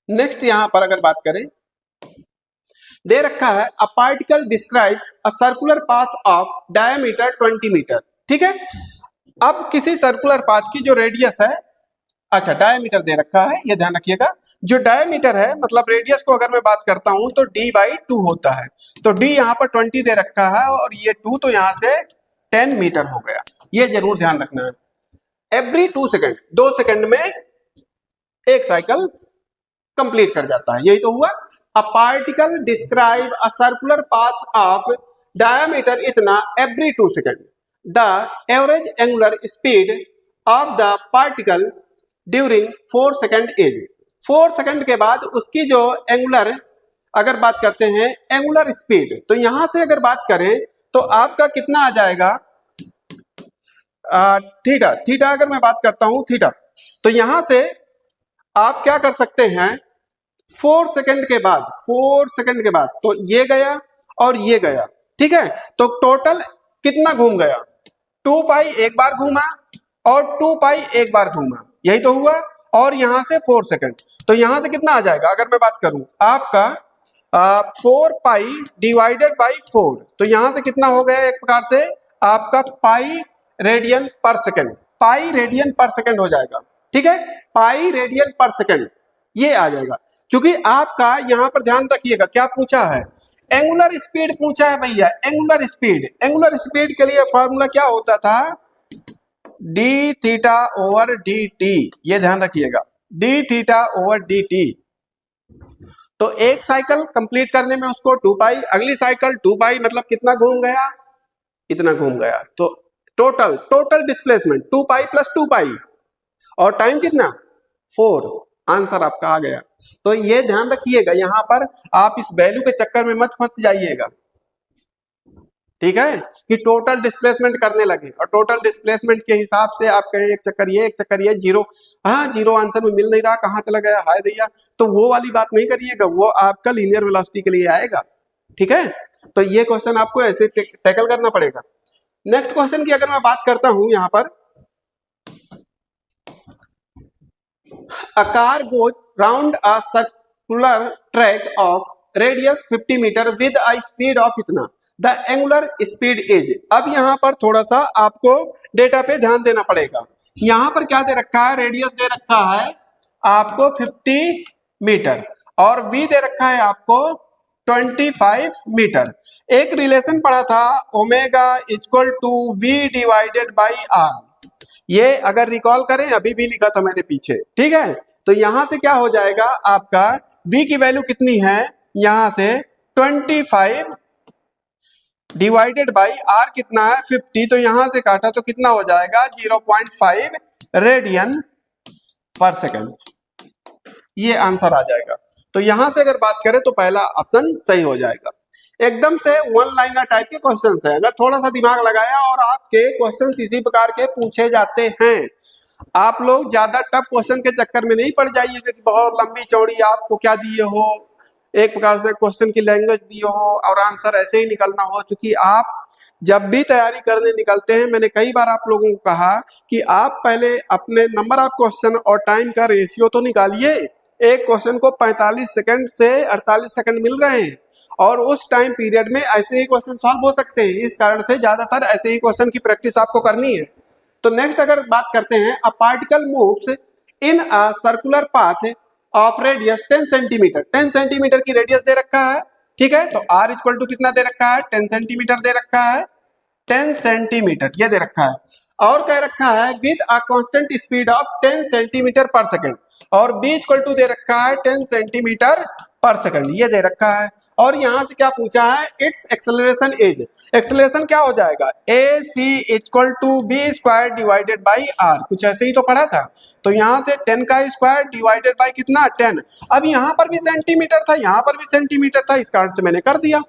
नेक्स्ट यहां पर अगर बात करें, दे रखा है a particle describe a circular path of diameter 20 meter, ठीक है। अब किसी सर्कुलर पाथ की जो रेडियस है, अच्छा डायमीटर दे रखा है, ये ध्यान रखिएगा, जो डायमीटर है मतलब रेडियस को अगर मैं बात करता हूं तो d/2 होता है। तो d यहाँ पर 20 दे रखा है और ये 2 तो यहाँ से 10 मीटर हो गया, ये जरूर ध्यान रखना है। एवरी 2 सेकेंड, 2 सेकेंड में एक साइकिल कंप्लीट कर जाता है, यही तो हुआ। A particle describe a circular path of diameter इतना every 2 second, the average angular speed of the particle during 4 second is. 4 second के बाद उसकी जो एंगुलर, अगर बात करते हैं एंगुलर स्पीड, तो यहां से अगर बात करें तो आपका कितना आ जाएगा, थीटा, थीटा अगर मैं बात करता हूं थीटा, तो यहां से आप क्या कर सकते हैं, 4 सेकेंड के बाद, 4 सेकेंड के बाद तो ये गया और ये गया, ठीक है। तो टोटल कितना घूम गया, 2 पाई एक बार घूमा और 2 पाई एक बार घूमा, यही तो हुआ। और यहां से 4 सेकेंड, तो यहां से कितना आ जाएगा, अगर मैं बात करूं आपका 4 पाई डिवाइडेड बाई 4, तो यहां से कितना हो गया, एक प्रकार से आपका पाई रेडियन पर सेकेंड, पाई रेडियन पर सेकेंड हो जाएगा, ठीक है। पाई रेडियन पर सेकेंड ये आ जाएगा। क्योंकि आपका यहां पर ध्यान रखिएगा क्या पूछा है, एंगुलर स्पीड पूछा है भैया, एंगुलर स्पीड। एंगुलर स्पीड के लिए फॉर्मूला क्या होता था, D theta over D T, ये ध्यान रखिएगा, D theta over D T. तो एक साइकिल कंप्लीट करने में उसको 2 पाई, अगली साइकिल 2 पाई, मतलब कितना घूम गया, इतना घूम गया। तो टोटल डिस्प्लेसमेंट 2 पाई प्लस 2 पाई, और टाइम कितना 4, आंसर आपका आ गया। तो ये ध्यान रखिएगा, यहां पर आप इस वैल्यू के चक्कर में मत फंस जाइएगा, ठीक है, कि टोटल डिस्प्लेसमेंट करने लगे और टोटल डिस्प्लेसमेंट के हिसाब से आप कहें एक चक्कर ये जीरो, हाँ जीरो आंसर में मिल नहीं रहा, कहां चला गया, हाय दैया, तो वो वाली बात नहीं करिएगा, वो आपका लीनियर वेलोसिटी के लिए आएगा, ठीक है। तो ये क्वेश्चन आपको ऐसे टैकल करना पड़ेगा। नेक्स्ट क्वेश्चन की अगर मैं बात करता हूं, यहां पर a car goes round a circular track of radius 50 meter with a speed of इतना, द एंगुलर स्पीड इज। अब यहां पर थोड़ा सा आपको डेटा पे ध्यान देना पड़ेगा। यहां पर क्या दे रखा है, रेडियस दे रखा है आपको 50 मीटर और v दे रखा है आपको 25 मीटर। एक रिलेशन पढ़ा था, omega equal to v divided by r, ये अगर रिकॉल करें अभी भी लिखा था मैंने पीछे, ठीक है। तो यहां से क्या हो जाएगा, आपका v की वैल्यू कितनी है, यहां से 25 डिवाइडेड बाई आर कितना है 50, तो यहां से काटा तो कितना हो जाएगा 0.5 रेडियन पर सेकेंड, ये आंसर आ जाएगा। तो यहां से अगर बात करें तो पहला ऑप्शन सही हो जाएगा। एकदम से वन लाइनर टाइप के क्वेश्चन है, अगर थोड़ा सा दिमाग लगाया और आपके क्वेश्चन इसी प्रकार के पूछे जाते हैं। आप लोग ज्यादा टफ क्वेश्चन के चक्कर में नहीं पड़ जाइएगा कि बहुत लंबी चौड़ी आपको क्या दिए हो, एक प्रकार से क्वेश्चन की लैंग्वेज दी हो और आंसर ऐसे ही निकलना हो। क्योंकि आप जब भी तैयारी करने निकलते हैं, मैंने कई बार आप लोगों को कहा कि आप पहले अपने नंबर ऑफ क्वेश्चन और टाइम का रेशियो तो निकालिए। एक क्वेश्चन को 45 सेकंड से 48 सेकंड मिल रहे हैं और उस टाइम पीरियड में ऐसे ही क्वेश्चन सॉल्व हो सकते हैं। इस कारण से ज्यादातर ऐसे ही क्वेश्चन की प्रैक्टिस आपको करनी है। तो नेक्स्ट अगर बात करते हैं, a particle moves in a circular path of radius 10 centimetre, 10 centimetre की रेडियस दे रखा है, ठीक है। तो r इक्वल टू कितना दे रखा है, 10 सेंटीमीटर दे रखा है, 10 सेंटीमीटर ये दे रखा है, और कह रखा है with a constant speed of 10 centimetre पर सेकंड, और b इक्वल टू दे रखा है 10 सेंटीमीटर पर सेकंड ये दे रखा है। और यहां से क्या पूछा है, इट्स एक्सेलरेशन इज, एक्सेलरेशन क्या हो जाएगा, A C equal to B square divided by R, कुछ ऐसे ही तो पढ़ा था। तो यहां से 10 का स्क्वायर डिवाइडेड बाई कितना 10, अब यहां पर भी सेंटीमीटर था, यहां पर भी सेंटीमीटर था, इस कारण से मैंने कर दिया,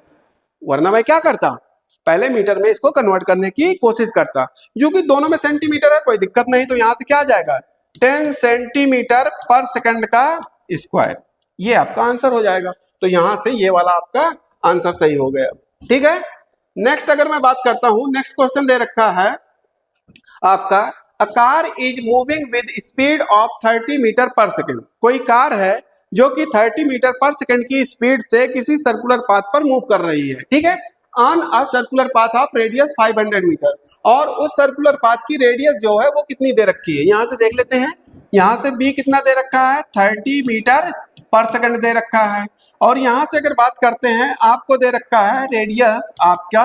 वरना मैं क्या करता, पहले मीटर में इसको कन्वर्ट करने की कोशिश करता। क्योंकि दोनों में सेंटीमीटर है कोई दिक्कत नहीं, तो यहां से क्या आ जाएगा 10 सेंटीमीटर पर सेकंड का स्क्वायर, ये आपका आंसर हो जाएगा। तो यहां से ये वाला आपका आंसर सही हो गया, ठीक है। नेक्स्ट अगर मैं बात करता हूं, नेक्स्ट क्वेश्चन दे रखा है आपका, a car is moving with speed of 30 meter per second, कोई कार है जो कि 30 मीटर पर सेकंड की स्पीड से किसी सर्कुलर पाथ पर मूव कर रही है, ठीक है, on a circular path of radius 500 meter, और उस सर्कुलर पाथ की रेडियस जो है वो कितनी दे रखी है, यहां से देख लेते हैं। यहां से b कितना दे रखा है, 30 मीटर पर सेकंड दे रखा है, और यहां से अगर बात करते हैं आपको दे रखा है रेडियस आपका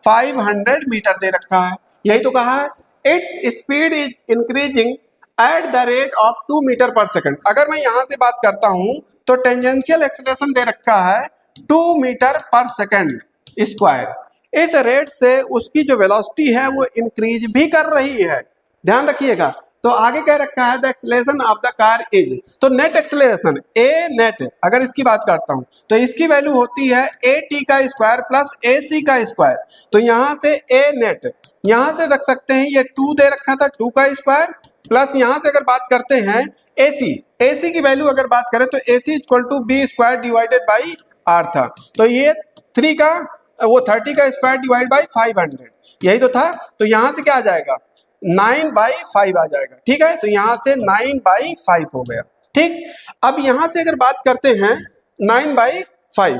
500 मीटर दे रखा है, यही तो कहा है, its speed is increasing at the rate of 2 meter per second. अगर मैं यहां से बात करता हूं तो टेंजेंशियल एक्सेलरेशन दे रखा है 2 मीटर पर सेकंड स्क्वायर, इस रेट से उसकी जो वेलोसिटी है वो इंक्रीज भी कर रही है, ध्यान रखिएगा। तो आगे कह रखा है the acceleration of the car is, तो नेट एक्सेलरेशन ए नेट, अगर इसकी बात करता हूं तो इसकी वैल्यू होती है ए टी का स्क्वायर प्लस ए सी का स्क्वायर, तो यहां से ए नेट यहां से रख सकते हैं, ये 2 दे रखा था 2 का स्क्वायर, प्लस यहां से अगर बात करते हैं एसी, एसी की वैल्यू अगर बात करें तो AC equal to B square divided by r था, तो ये 3 का वो 30 का स्क्वायर डिवाइड बाई 500 यही तो था, तो यहां से क्या आ जाएगा 9/5 आ जाएगा, ठीक है। तो यहां से 9/5 हो गया, ठीक। अब यहां से अगर बात करते हैं 9/5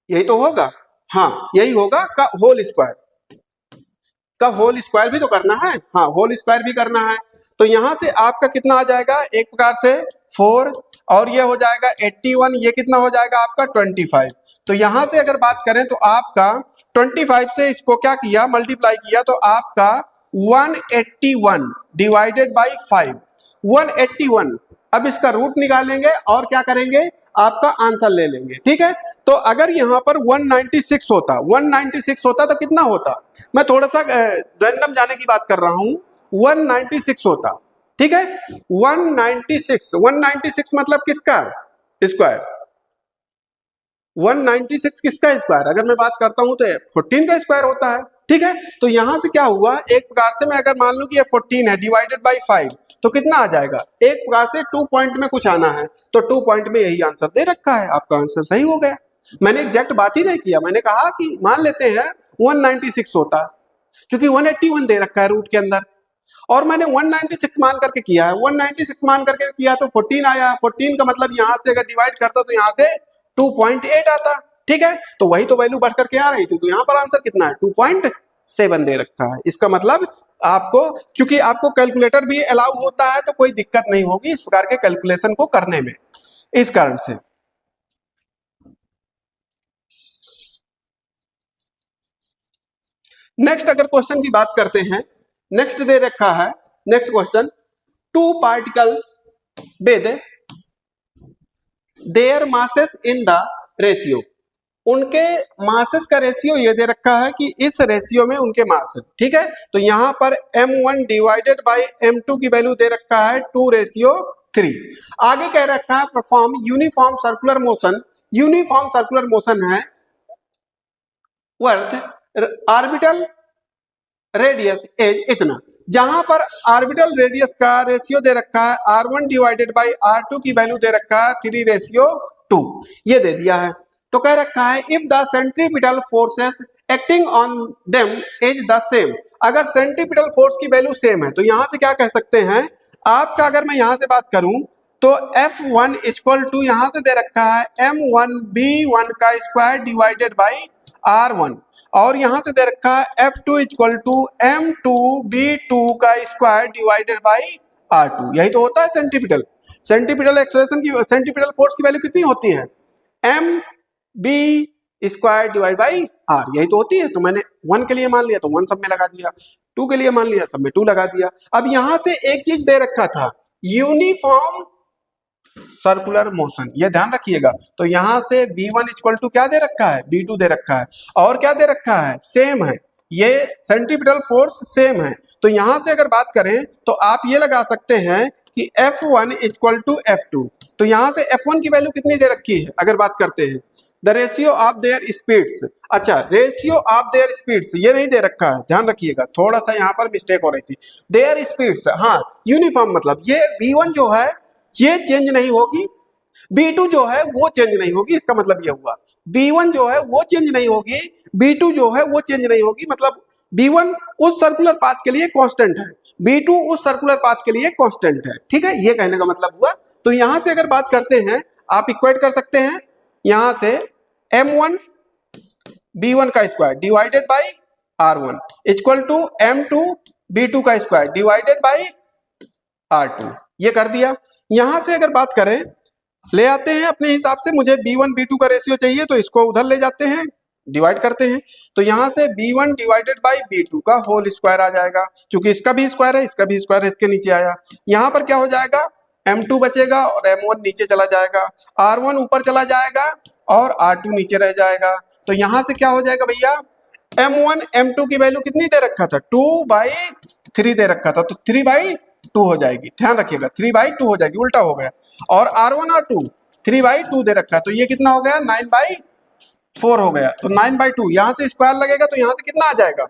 यही तो होगा, हाँ यही होगा का होल स्क्वायर, का होल स्क्वायर भी तो करना है, हाँ होल स्क्वायर भी करना है। तो यहां से आपका कितना आ जाएगा, एक प्रकार से 4, और ये हो जाएगा 81, ये कितना हो जाएगा आपका 25। तो यहां से अगर बात करें तो आपका 25 से इसको क्या किया मल्टीप्लाई किया, तो आपका 181 डिवाइडेड बाई 5, 181। अब इसका रूट निकालेंगे और क्या करेंगे, आपका आंसर ले लेंगे, ठीक है। तो अगर यहाँ पर 196 होता, 196 होता तो कितना होता, मैं थोड़ा सा रैंडम जाने की बात कर रहा हूं, 196 होता, ठीक है। 196, 196 मतलब किसका स्क्वायर, 196 किसका स्क्वायर, अगर मैं बात करता हूं तो 14 का स्क्वायर होता है, ठीक है। तो यहां से क्या हुआ, एक प्रकार से मैं अगर मान लूं कि ये 14 है डिवाइडेड बाई 5 तो कितना आ जाएगा, एक प्रकार से 2 पॉइंट में कुछ आना है, तो 2 पॉइंट में यही आंसर दे रखा है, आपका आंसर सही हो गया। मैंने एग्जैक्ट बात ही नहीं किया, मैंने कहा कि मान लेते हैं 196 होता, क्योंकि 181 दे रखा है रूट के अंदर, और मैंने 196 मान करके किया है, 196 मान करके किया तो 14 आया, 14 का मतलब यहां से अगर डिवाइड करता तो यहां से 2.8 आता, ठीक है। तो वही तो वैल्यू बढ़ करके आ रही थी, तो यहां पर आंसर कितना है 2.7 दे रखा है। इसका मतलब आपको, क्योंकि आपको कैलकुलेटर भी अलाउ होता है तो कोई दिक्कत नहीं होगी इस प्रकार के कैलकुलेशन को करने में, इस कारण से। नेक्स्ट अगर क्वेश्चन की बात करते हैं, नेक्स्ट दे रखा है, next question, 2 particles with their masses in the ratio, उनके मासेस का रेशियो ये दे रखा है कि इस रेशियो में उनके मास है, ठीक है। तो यहां पर m1 डिवाइडेड बाय m2 की वैल्यू दे रखा है 2:3। आगे कह रखा है perform uniform circular motion, uniform circular motion है वर्थ ऑर्बिटल रेडियस इज इतना, जहां पर ऑर्बिटल रेडियस का रेशियो दे रखा है r1 डिवाइडेड बाई r2 की वैल्यू दे रखा है 3:2, ये दे दिया है। तो कह रखा है if the centripetal forces acting on them is the same, अगर सेंट्रीपिटल फोर्स की वैल्यू सेम है तो यहां से क्या कह सकते हैं आपका, अगर मैं यहां से बात करूं तो F1 इक्वल टू यहां से दे रखा है m1b1 का स्क्वायर डिवाइडेड बाई r1, और यहां से दे रखा है F2 इक्वल टू m2b2 का स्क्वायर डिवाइडेड बाई r2। यही तो होता है सेंट्रीपिटल। सेंट्रीपिटल एक्सेलरेशन की, सेंट्रीपिटल फोर्स की वैल्यू कितनी होती है? mb square divide by r, यही तो होती है। तो मैंने 1 के लिए मान लिया तो 1 सब में लगा दिया, 2 के लिए मान लिया सब में 2 लगा दिया। अब यहां से एक चीज दे रखा था, यूनिफॉर्म सर्कुलर मोशन, ये ध्यान रखिएगा। तो यहां से v1 इक्वल टू क्या दे रखा है? v2 दे रखा है, और क्या दे रखा है? सेम है, ये सेंट्रीपिटल फोर्स सेम है। तो यहां से अगर बात करें तो आप ये लगा सकते हैं कि F1 इक्वल टू F2। तो यहां से F1 की वैल्यू कितनी दे रखी है अगर बात करते हैं? The ratio of their speeds. अच्छा, रेशियो ऑफ देयर स्पीड्स ये नहीं दे रखा है, ध्यान रखिएगा, थोड़ा सा यहाँ पर मिस्टेक हो रही थी। देयर स्पीड्स, हाँ यूनिफॉर्म, मतलब ये v1 जो है ये चेंज नहीं होगी, b2 जो है वो चेंज नहीं होगी। इसका मतलब ये हुआ b1 जो है वो चेंज नहीं होगी, b2 जो है वो चेंज नहीं होगी। मतलब b1 उस सर्कुलर पाथ के लिए कांस्टेंट है, b2 उस सर्कुलर पाथ के लिए कांस्टेंट है। ठीक है, ये कहने का मतलब हुआ। तो यहां से अगर बात करते हैं, आप इक्वेट कर सकते हैं यहां से m1 b1 का square divided by r1 equal to m2 b2 का स्क्वायर डिवाइडेड बाई r2, ये कर दिया। यहां से अगर बात करें, ले आते हैं अपने हिसाब से, मुझे b1 b2 का रेशियो चाहिए तो इसको उधर ले जाते हैं, डिवाइड करते हैं। तो यहां से b1 डिवाइडेड बाई b2 का होल स्क्वायर आ जाएगा, क्योंकि इसका भी स्क्वायर है इसका भी स्क्वायर है, इसके नीचे आया। यहां पर क्या हो जाएगा? m2 बचेगा और m1 नीचे चला जाएगा, r1 ऊपर चला जाएगा और r2 नीचे रह जाएगा। तो यहां से क्या हो जाएगा भैया? m1 m2 की वैल्यू कितनी दे रखा था? 2/3 दे रखा था, तो 3/2 हो जाएगी। ध्यान रखिएगा 3/2 हो जाएगी, उल्टा हो गया। और r1 r2 3/2 दे रखा है, तो ये कितना हो गया? 9/4 हो गया। तो 9/2 यहां से स्क्वायर लगेगा तो यहां से कितना आ जाएगा?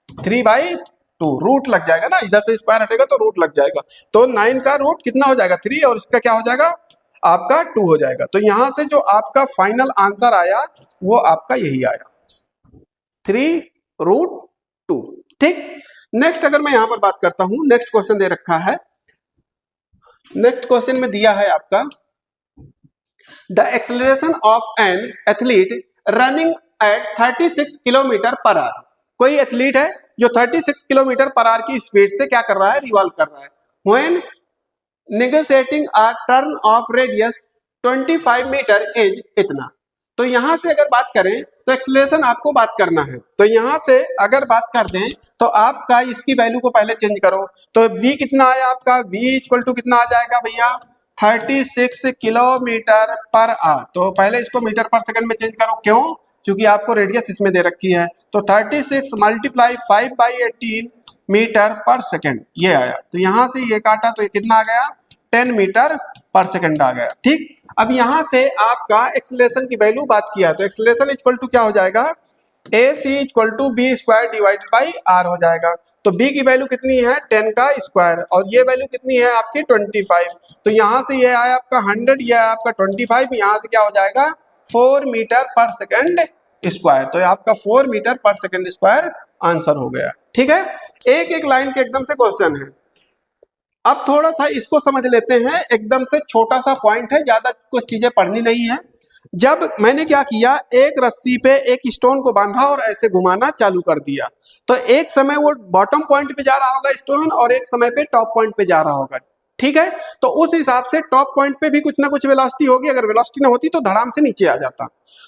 3/2, रूट लग जाएगा ना, इधर से स्क्वायर हटेगा तो रूट लग जाएगा। तो 9 का रूट कितना हो जाएगा? 3, और इसका क्या हो जाएगा? आपका 2 हो जाएगा। तो यहां से जो आपका फाइनल आंसर आया वो आपका यही आया, 3√2। ठीक, नेक्स्ट अगर मैं यहां पर बात करता हूं, नेक्स्ट क्वेश्चन दे रखा है। नेक्स्ट क्वेश्चन में दिया है आपका, the acceleration of an athlete running at 36 kilometre per hour. कोई एथलीट है जो 36 किलोमीटर पर आवर की स्पीड से क्या कर रहा है? रिवॉल्व कर रहा है। When negotiating a turn of radius 25 meter is इतना। तो यहां से अगर बात करें तो एक्सेलरेशन आपको बात करना है। तो यहां से अगर बात कर दें तो आपका इसकी वैल्यू को पहले चेंज करो। तो v कितना आया आपका? v इक्वल टू कितना आ जाएगा भैया? 36 किलोमीटर पर आवर। तो पहले इसको मीटर पर सेकंड में चेंज करो, क्यों? क्योंकि आपको रेडियस इसमें दे रखी है। तो 36 मल्टीप्लाई 5/18 मीटर पर सेकंड, ये आया। तो यहां से ये काटा तो ये कितना आ गया? 10 मीटर पर सेकंड आ गया। ठीक, अब यहां से आपका एक्सेलरेशन की वैल्यू बात किया, तो एक्सेलरेशन इक्वल टू क्या हो जाएगा? AC equal to B square divided by r हो जाएगा। तो b की वैल्यू कितनी है? 10 का स्क्वायर, और ये वैल्यू कितनी है आपकी? 25। तो यहां से ये आया आपका 100, ये आया आपका 25, यहां से क्या हो जाएगा? 4 मीटर पर सेकंड स्क्वायर। तो आपका 4 metre per second square answer हो गया। ठीक है, एक एक लाइन के एकदम से क्वेश्चन है। अब थोड़ा सा इसको समझ लेते हैं, एकदम से छोटा सा पॉइंट है, ज्यादा कुछ चीजें पढ़नी नहीं है। जब मैंने क्या किया, एक रस्सी पे एक स्टोन को बांधा और ऐसे घुमाना चालू कर दिया, तो एक समय वो बॉटम पॉइंट पे जा रहा होगा स्टोन, और एक समय पे टॉप पॉइंट पे जा रहा होगा। ठीक है, तो उस हिसाब से टॉप पॉइंट पे भी कुछ ना कुछ वेलोसिटी होगी, अगर वेलोसिटी ना होती तो धड़ाम से नीचे आ जाता।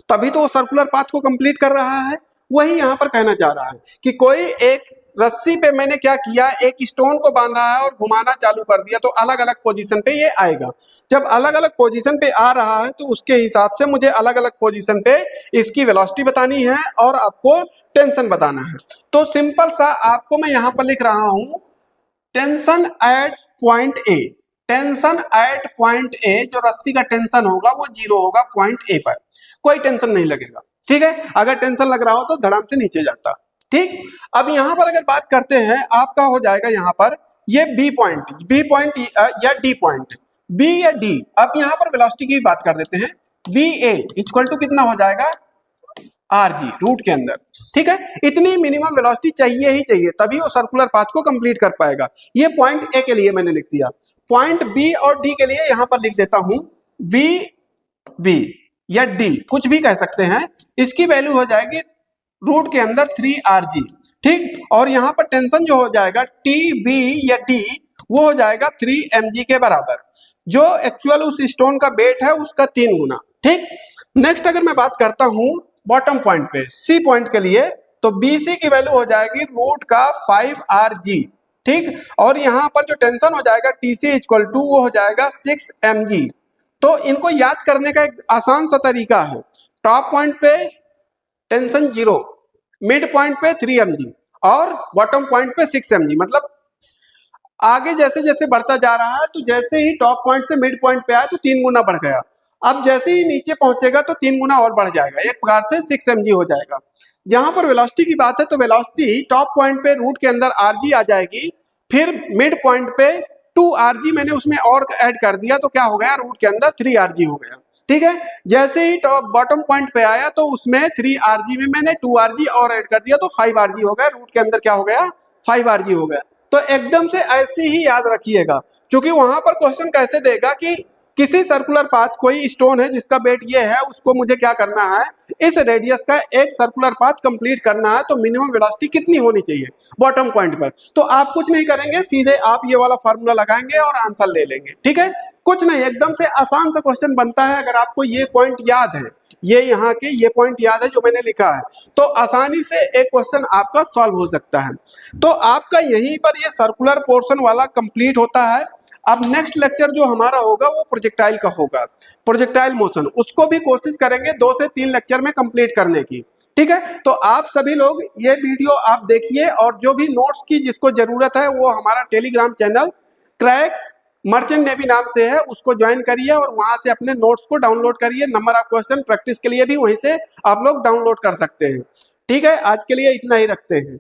तभी तो वो सर्कुलर पाथ को कंप्लीट कर रहा है। वही यहाँ पर कहना चाह रहा है कि कोई एक रस्सी पे मैंने क्या किया, एक स्टोन को बांधा है और घुमाना चालू कर दिया, तो अलग अलग पोजीशन पे ये आएगा। जब अलग अलग पोजीशन पे आ रहा है तो उसके हिसाब से मुझे अलग अलग पोजीशन पे इसकी वेलोसिटी बतानी है और आपको टेंशन बताना है। तो सिंपल सा आपको मैं यहाँ पर लिख रहा हूं, tension eight point A. Tension eight point A, जो रस्सी का टेंशन होगा वो 0 होगा पॉइंट ए पर, कोई टेंशन नहीं लगेगा। ठीक है, अगर टेंशन लग रहा हो तो धड़ाम से नीचे जाता। ठीक, अब यहां पर अगर बात करते हैं, आपका हो जाएगा यहां पर ये बी पॉइंट या डी पॉइंट, बी या डी। अब यहां पर वेलोसिटी की बात कर देते हैं, वी ए इक्वल टू कितना हो जाएगा? आर जी, रूट के अंदर। ठीक है, इतनी मिनिमम वेलोसिटी चाहिए ही चाहिए, तभी वो सर्कुलर पाथ को कंप्लीट कर पाएगा। ये पॉइंट ए के लिए मैंने लिख दिया। पॉइंट बी और डी के लिए यहां पर लिख देता हूं वी बी या डी, कुछ भी कह सकते हैं। इसकी वैल्यू हो जाएगी रूट के अंदर 3rg। ठीक, और यहां पर टेंशन जो हो जाएगा टी बी या डी, वो हो जाएगा 3 mg के बराबर, जो एक्चुअल उस स्टोन का वेट है उसका 3 गुना। ठीक, नेक्स्ट अगर मैं बात करता हूं बॉटम पॉइंट पे सी पॉइंट के लिए, तो BC की वैल्यू हो जाएगी रूट का 5Rg। ठीक, और यहां पर जो टेंशन हो जाएगा TC इक्वल टू वो हो जाएगा 6 mg। तो इनको याद करने का एक आसान सा तरीका है, टॉप पॉइंट पे टेंशन 0, मिड पॉइंट पे 3 mg और बॉटम पॉइंट पे 6 mg। मतलब आगे जैसे जैसे बढ़ता जा रहा है, तो जैसे ही टॉप पॉइंट से मिड पॉइंट पे आया तो 3 गुना बढ़ गया, अब जैसे ही नीचे पहुंचेगा तो 3 गुना और बढ़ जाएगा, एक प्रकार से 6 mg हो जाएगा। जहां पर वेलोसिटी की बात है तो वेलोसिटी टॉप पॉइंट पे रूट के अंदर Rg आ जाएगी, फिर मिड पॉइंट पे 2Rg मैंने उसमें और ऐड कर दिया तो क्या हो गया, रूट के अंदर 3Rg हो गया। ठीक है, जैसे ही टॉप बॉटम पॉइंट पे आया तो उसमें 3Rg में मैंने 2Rg और ऐड कर दिया तो 5Rg हो गया, रूट के अंदर क्या हो गया, 5Rg हो गया। तो एकदम से ऐसे ही याद रखिएगा, क्योंकि वहां पर क्वेश्चन कैसे देगा कि किसी सर्कुलर पाथ, कोई स्टोन है जिसका वेट ये है, उसको मुझे क्या करना है, इस रेडियस का एक सर्कुलर पाथ कंप्लीट करना है, तो मिनिमम वेलोसिटी कितनी होनी चाहिए बॉटम पॉइंट पर। तो आप कुछ नहीं करेंगे, सीधे आप ये वाला फार्मूला लगाएंगे और आंसर ले लेंगे। ठीक है, कुछ नहीं, एकदम से आसान सा क्वेश्चन बनता है। अगर आपको ये पॉइंट याद है, ये यहाँ के ये पॉइंट याद है जो मैंने लिखा है, तो आसानी से एक क्वेश्चन आपका सॉल्व हो सकता है। तो आपका यहीं पर ये सर्कुलर पोर्शन वाला कंप्लीट होता है। अब नेक्स्ट लेक्चर जो हमारा होगा वो प्रोजेक्टाइल का होगा, प्रोजेक्टाइल मोशन, उसको भी कोशिश करेंगे 2 से 3 लेक्चर में कंप्लीट करने की। ठीक है, तो आप सभी लोग ये वीडियो आप देखिए, और जो भी नोट्स की जिसको जरूरत है वो हमारा Telegram channel crack merchant navy नाम से है, उसको ज्वाइन करिए और वहां से अपने नोट्स को डाउनलोड करिए। नंबर ऑफ क्वेश्चन प्रैक्टिस के लिए भी वहीं से आप लोग डाउनलोड कर सकते हैं। ठीक है, आज के लिए इतना ही रखते हैं।